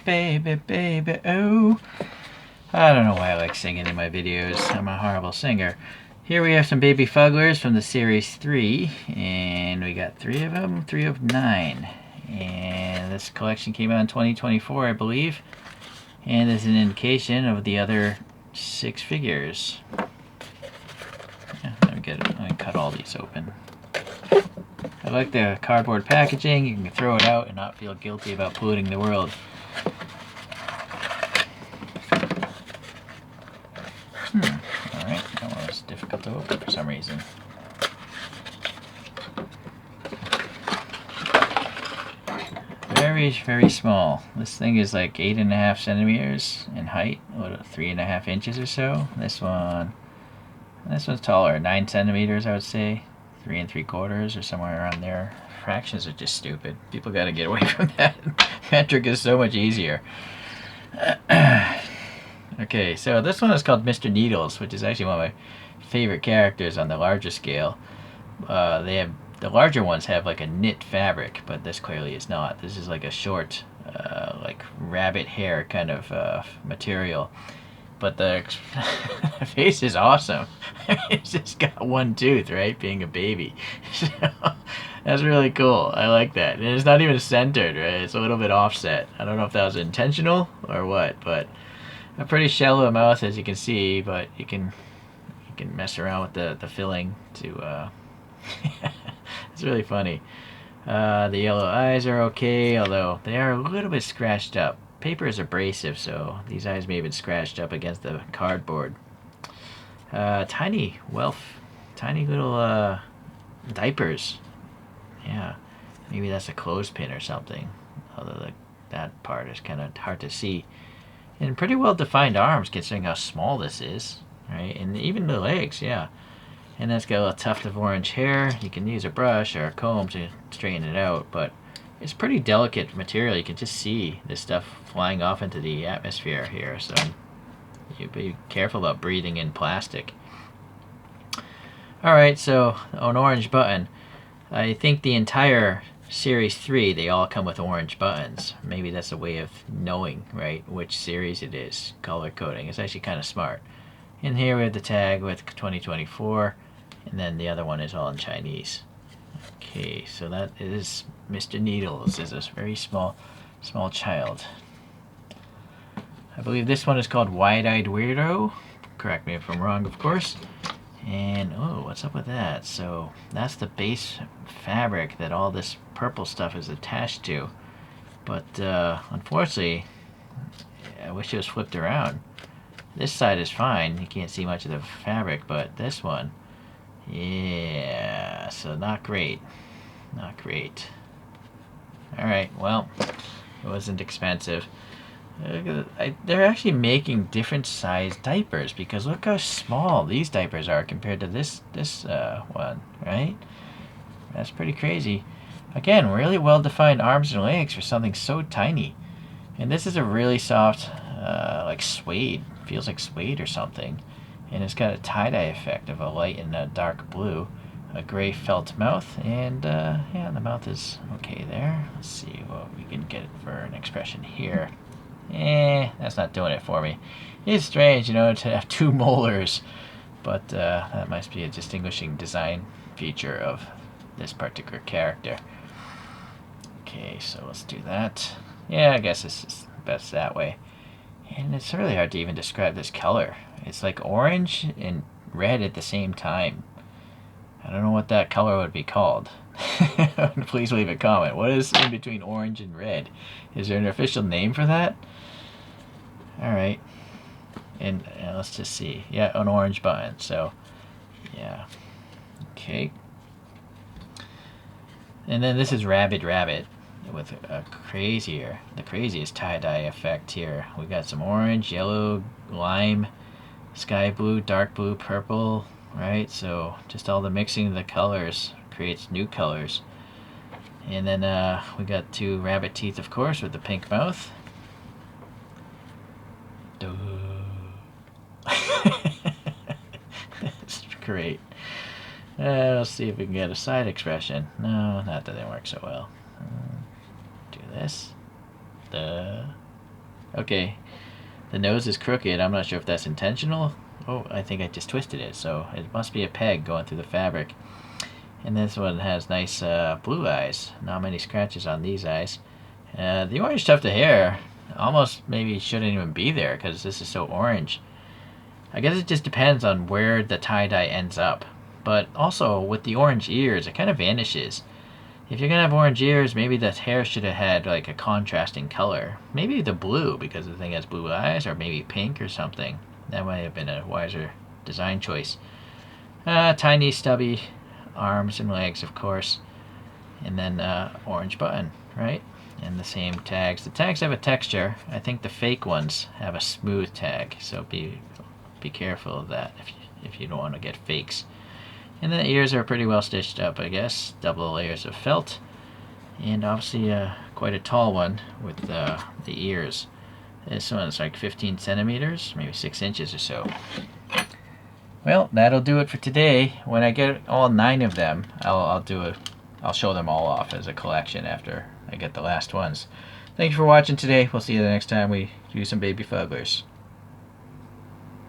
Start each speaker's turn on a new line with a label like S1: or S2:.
S1: baby, baby, oh. I don't know why I like singing in my videos. I'm a horrible singer. Here we have some baby Fugglers from the Series 3, and we got 3 of them, 3 of 9. And this collection came out in 2024, I believe. And is an indication of the other 6 figures. Yeah, let me cut all these open. I like the cardboard packaging. You can throw it out and not feel guilty about polluting the world. Alright, that one was difficult to open for some reason. Very, very small. This thing is like 8.5 centimeters in height, 3.5 inches or so. This one's taller, 9 centimeters, I would say. 3 3/4 or somewhere around there. Fractions are just stupid. People gotta get away from that. Metric is so much easier. Okay, so this one is called Mr. Needles, which is actually one of my favorite characters on the larger scale. The larger ones have like a knit fabric, but this clearly is not. This is like a short, like rabbit hair kind of material. But the face is awesome. It's just got one tooth, right? Being a baby. So, that's really cool. I like that. And it's not even centered, right? It's a little bit offset. I don't know if that was intentional or what, but a pretty shallow mouth, as you can see, but you can mess around with the filling to it's really funny. The yellow eyes are okay, although they are a little bit scratched up. Paper is abrasive, so these eyes may have been scratched up against the cardboard. Tiny little diapers. Yeah, maybe that's a clothespin or something, although that part is kind of hard to see. And pretty well defined arms considering how small this is, right? And even the legs, yeah. And that's got a little tuft of orange hair. You can use a brush or a comb to straighten it out, but it's pretty delicate material. You can just see this stuff flying off into the atmosphere here, so you be careful about breathing in plastic. Alright, so an orange button. I think the entire Series 3, they all come with orange buttons. Maybe that's a way of knowing, right, which series it is. Color coding. It's actually kind of smart. And here we have the tag with 2024, and then the other one is all in Chinese. Okay, so that is Mr. Needles. Is a very small child. I believe this one is called Wide-Eyed Weirdo. Correct me if I'm wrong, of course. And, oh, what's up with that? So, that's the base fabric that all this purple stuff is attached to. But, unfortunately, I wish it was flipped around. This side is fine. You can't see much of the fabric, but this one, yeah, so not great. Not great. Alright, well, it wasn't expensive. They're actually making different size diapers because look how small these diapers are compared to this one, right? That's pretty crazy. Again, really well defined arms and legs for something so tiny. And this is a really soft, like suede. Feels like suede or something. And it's got a tie-dye effect of a light and a dark blue. A gray felt mouth, and yeah, the mouth is okay there. Let's see what we can get for an expression here. That's not doing it for me. It's strange, you know, to have 2 molars, but that must be a distinguishing design feature of this particular character. Okay, so let's do that. Yeah, I guess this is best that way. And it's really hard to even describe this color. It's like orange and red at the same time. I don't know what that color would be called. Please leave a comment. What is in between orange and red? Is there an official name for that? Alright. And let's just see. Yeah, an orange button. So, yeah. Okay. And then this is Rabid with the craziest tie-dye effect here. We got some orange, yellow, lime, sky blue, dark blue, purple, right? So just all the mixing of the colors creates new colors. And then we got 2 rabbit teeth, of course, with the pink mouth. That's great. Let's see if we can get a side expression. No, that didn't work so well. Do this. Okay, the nose is crooked. I'm not sure if that's intentional. Oh, I think I just twisted it, so it must be a peg going through the fabric. And this one has nice blue eyes. Not many scratches on these eyes. The orange tuft of hair almost maybe shouldn't even be there because this is so orange. I guess it just depends on where the tie-dye ends up. But also, with the orange ears, it kind of vanishes. If you're gonna have orange ears, maybe the hair should have had like a contrasting color. Maybe the blue, because the thing has blue eyes, or maybe pink or something. That might have been a wiser design choice. Tiny stubby arms and legs, of course. And then orange button, right? And the same tags. The tags have a texture. I think the fake ones have a smooth tag, so be careful of that if you don't want to get fakes. And the ears are pretty well stitched up, I guess. Double layers of felt. And obviously quite a tall one with the ears. This one's like 15 centimeters, maybe 6 inches or so. Well, that'll do it for today. When I get all 9 of them, I'll show them all off as a collection after I get the last ones. Thank you for watching today. We'll see you the next time we do some baby fugglers.